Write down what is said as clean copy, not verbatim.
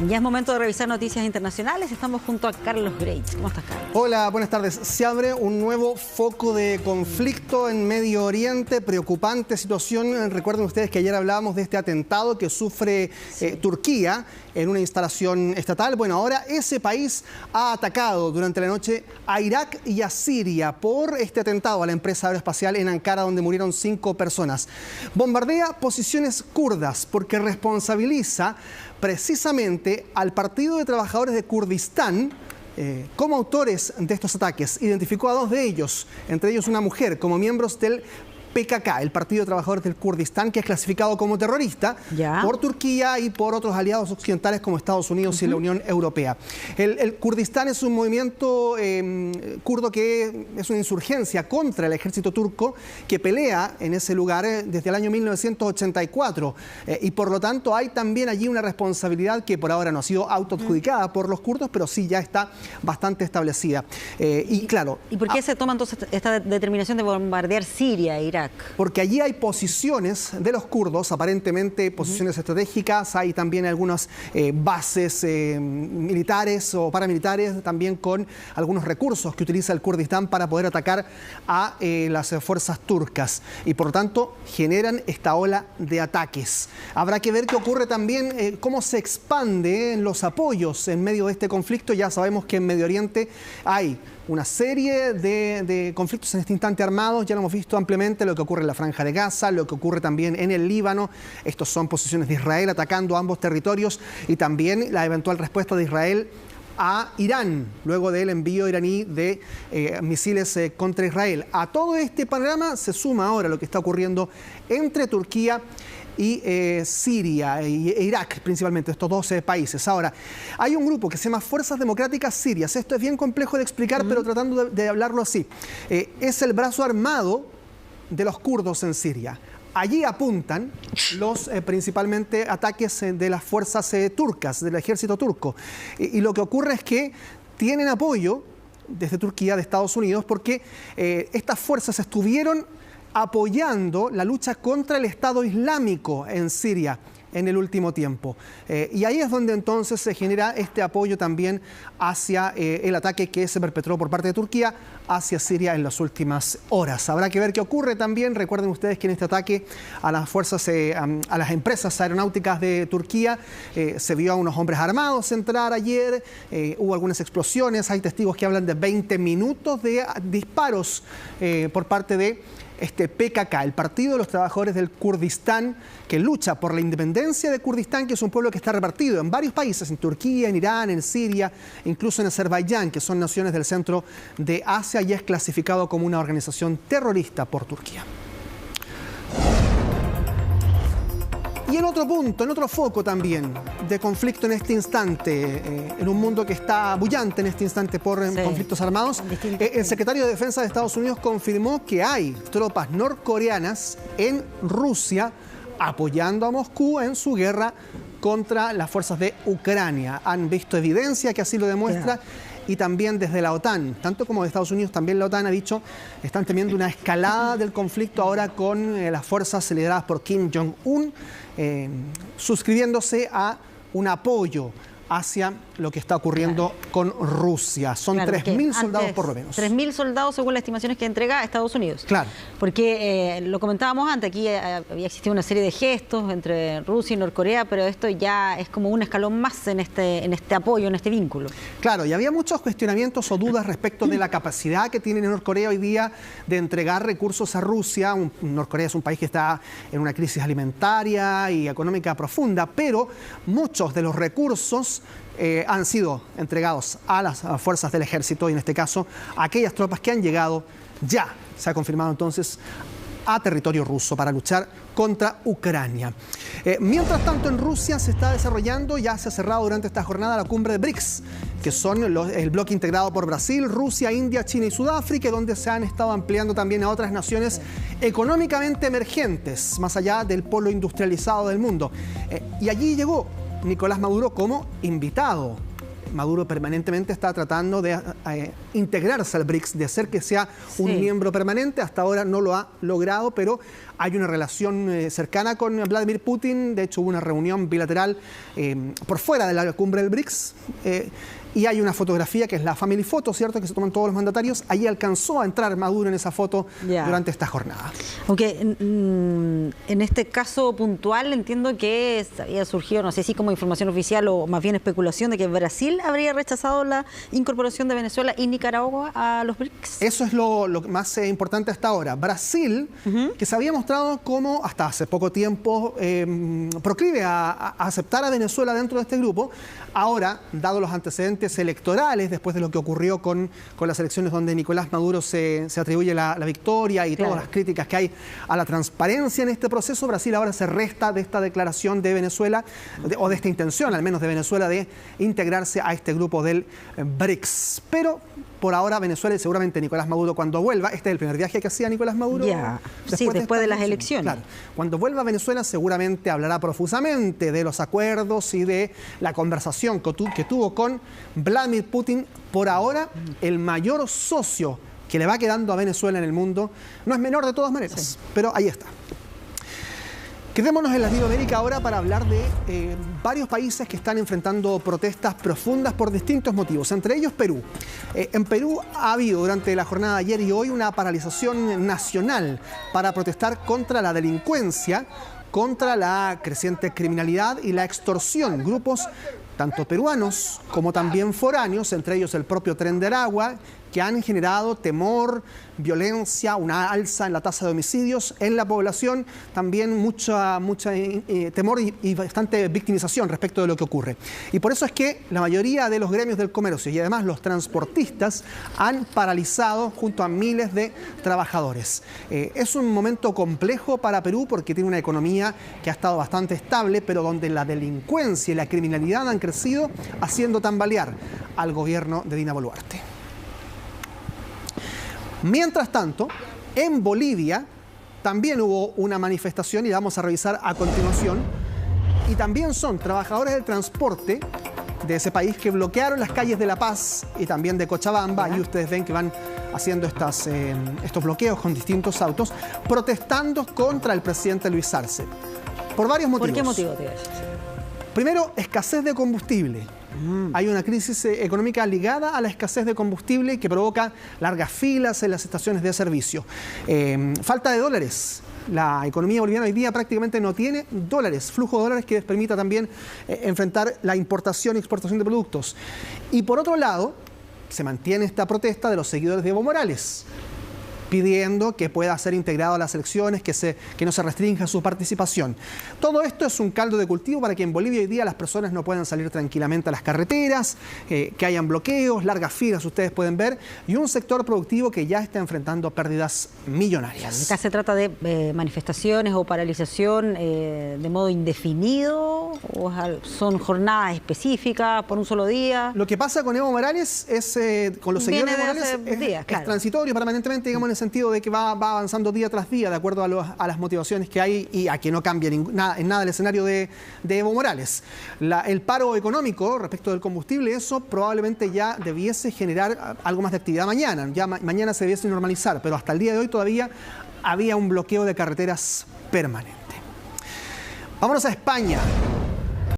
Ya es momento de revisar noticias internacionales. Estamos junto a Carlos Greitz. ¿Cómo estás, Carlos? Hola, buenas tardes. Se abre un nuevo foco de conflicto en Medio Oriente. Preocupante situación. Recuerden ustedes que ayer hablábamos de este atentado que sufre Turquía en una instalación estatal. Bueno, ahora ese país ha atacado durante la noche a Irak y a Siria por este atentado a la empresa aeroespacial en Ankara, donde murieron 5 personas. Bombardea posiciones kurdas porque responsabiliza precisamente al Partido de Trabajadores de Kurdistán como autores de estos ataques. Identificó a 2 de ellos, entre ellos una mujer, como miembros del PKK, el Partido de Trabajadores del Kurdistán, que es clasificado como terrorista por Turquía y por otros aliados occidentales como Estados Unidos y la Unión Europea. El Kurdistán es un movimiento kurdo que es una insurgencia contra el ejército turco que pelea en ese lugar desde el año 1984 y por lo tanto hay también allí una responsabilidad que por ahora no ha sido autoadjudicada por los kurdos, pero sí ya está bastante establecida. Y claro... ¿Y por qué se toma entonces esta determinación de bombardear Siria e Irak? Porque allí hay posiciones de los kurdos, aparentemente posiciones estratégicas, hay también algunas bases militares o paramilitares, también con algunos recursos que utiliza el Kurdistán para poder atacar a las fuerzas turcas y por lo tanto generan esta ola de ataques. Habrá que ver qué ocurre también, cómo se expanden los apoyos en medio de este conflicto. Ya sabemos que en Medio Oriente hay una serie de conflictos en este instante armados, ya lo hemos visto ampliamente, lo que ocurre en la Franja de Gaza, lo que ocurre también en el Líbano. Estos son posiciones de Israel atacando ambos territorios y también la eventual respuesta de Israel a Irán, luego del envío iraní de misiles contra Israel. A todo este panorama se suma ahora lo que está ocurriendo entre Turquía y Siria e Irak, principalmente, estos 12 países. Ahora, hay un grupo que se llama Fuerzas Democráticas Sirias. Esto es bien complejo de explicar, pero tratando de hablarlo así. Es el brazo armado de los kurdos en Siria. Allí apuntan los principalmente ataques de las fuerzas turcas, del ejército turco. Y lo que ocurre es que tienen apoyo desde Turquía, de Estados Unidos, porque estas fuerzas estuvieron apoyando la lucha contra el Estado Islámico en Siria en el último tiempo. Y ahí es donde entonces se genera este apoyo también hacia el ataque que se perpetró por parte de Turquía hacia Siria en las últimas horas. Habrá que ver qué ocurre también. Recuerden ustedes que en este ataque a las fuerzas, a las empresas aeronáuticas de Turquía, se vio a unos hombres armados entrar ayer, hubo algunas explosiones, hay testigos que hablan de 20 minutos de disparos por parte de este PKK, el Partido de los Trabajadores del Kurdistán, que lucha por la independencia de Kurdistán, que es un pueblo que está repartido en varios países, en Turquía, en Irán, en Siria, incluso en Azerbaiyán, que son naciones del centro de Asia, y es clasificado como una organización terrorista por Turquía. Y en otro punto, en otro foco también de conflicto en este instante, en un mundo que está bullante en este instante por conflictos armados, el secretario de Defensa de Estados Unidos confirmó que hay tropas norcoreanas en Rusia apoyando a Moscú en su guerra contra las fuerzas de Ucrania. Han visto evidencia que así lo demuestra. Y también desde la OTAN, tanto como de Estados Unidos, también la OTAN ha dicho están temiendo una escalada del conflicto ahora con las fuerzas lideradas por Kim Jong-un, suscribiéndose a un apoyo hacia lo que está ocurriendo con Rusia. Son 3.000 soldados por lo menos. 3.000 soldados según las estimaciones que entrega Estados Unidos. Claro. Porque lo comentábamos antes, aquí había existido una serie de gestos entre Rusia y Norcorea, pero esto ya es como un escalón más en este apoyo, en este vínculo. Claro, y había muchos cuestionamientos o dudas respecto de la capacidad que tiene Norcorea hoy día de entregar recursos a Rusia. Norcorea es un país que está en una crisis alimentaria y económica profunda, pero muchos de los recursos han sido entregados a las fuerzas del ejército y en este caso a aquellas tropas que han llegado ya, se ha confirmado entonces, a territorio ruso para luchar contra Ucrania. Mientras tanto, en Rusia se está desarrollando, ya se ha cerrado durante esta jornada la cumbre de BRICS, que son el bloque integrado por Brasil, Rusia, India, China y Sudáfrica, donde se han estado ampliando también a otras naciones económicamente emergentes, más allá del polo industrializado del mundo. Y allí llegó Nicolás Maduro como invitado. Maduro permanentemente está tratando de integrarse al BRICS, de hacer que sea un miembro permanente. Hasta ahora no lo ha logrado, pero hay una relación cercana con Vladimir Putin. De hecho, hubo una reunión bilateral por fuera de la cumbre del BRICS. Y hay una fotografía que es la family photo, ¿cierto?, que se toman todos los mandatarios. Allí alcanzó a entrar Maduro en esa foto durante esta jornada. Aunque en este caso puntual entiendo que había surgido, no sé si como información oficial o más bien especulación, de que Brasil habría rechazado la incorporación de Venezuela y Nicaragua a los BRICS. Eso es lo más importante hasta ahora. Brasil, que se había mostrado como hasta hace poco tiempo proclive a aceptar a Venezuela dentro de este grupo, ahora, dado los antecedentes electorales, después de lo que ocurrió con las elecciones donde Nicolás Maduro se atribuye la victoria y todas las críticas que hay a la transparencia en este proceso, Brasil ahora se resta de esta declaración de Venezuela, o de esta intención al menos de Venezuela de integrarse a este grupo del BRICS. Pero por ahora Venezuela y seguramente Nicolás Maduro cuando vuelva, este es el primer viaje que hacía Nicolás Maduro. Después de las elecciones. Claro, cuando vuelva a Venezuela seguramente hablará profusamente de los acuerdos y de la conversación que tuvo con Vladimir Putin. Por ahora, el mayor socio que le va quedando a Venezuela en el mundo no es menor de todas maneras, pero ahí está. Quedémonos en Latinoamérica ahora para hablar de varios países que están enfrentando protestas profundas por distintos motivos, entre ellos Perú. En Perú ha habido durante la jornada de ayer y hoy una paralización nacional para protestar contra la delincuencia, contra la creciente criminalidad y la extorsión. Grupos tanto peruanos como también foráneos, entre ellos el propio Tren de Aragua, que han generado temor, violencia, una alza en la tasa de homicidios en la población, también mucha temor y bastante victimización respecto de lo que ocurre. Y por eso es que la mayoría de los gremios del comercio y además los transportistas han paralizado junto a miles de trabajadores. Es un momento complejo para Perú porque tiene una economía que ha estado bastante estable, pero donde la delincuencia y la criminalidad han crecido, haciendo tambalear al gobierno de Dina Boluarte. Mientras tanto, en Bolivia también hubo una manifestación y la vamos a revisar a continuación. Y también son trabajadores del transporte de ese país que bloquearon las calles de La Paz y también de Cochabamba. Y ustedes ven que van haciendo estos bloqueos con distintos autos, protestando contra el presidente Luis Arce. Por varios motivos. ¿Por qué motivo te dices? Primero, escasez de combustible. Hay una crisis económica ligada a la escasez de combustible que provoca largas filas en las estaciones de servicio. Falta de dólares. La economía boliviana hoy día prácticamente no tiene dólares, flujo de dólares que les permita también enfrentar la importación y exportación de productos. Y por otro lado, se mantiene esta protesta de los seguidores de Evo Morales, pidiendo que pueda ser integrado a las elecciones, que no se restrinja su participación. Todo esto es un caldo de cultivo para que en Bolivia hoy día las personas no puedan salir tranquilamente a las carreteras, que hayan bloqueos, largas filas, ustedes pueden ver, y un sector productivo que ya está enfrentando pérdidas millonarias. ¿Acá se trata de manifestaciones o paralización de modo indefinido o son jornadas específicas por un solo día? Lo que pasa con Evo Morales es, con los seguidores de Morales, es transitorio permanentemente, digamos, en el sentido de que va avanzando día tras día de acuerdo a las motivaciones que hay y a que no cambie en nada el escenario de Evo Morales. El paro económico respecto del combustible, eso probablemente ya debiese generar algo más de actividad mañana. Ya mañana se debiese normalizar, pero hasta el día de hoy todavía había un bloqueo de carreteras permanente. Vámonos a España.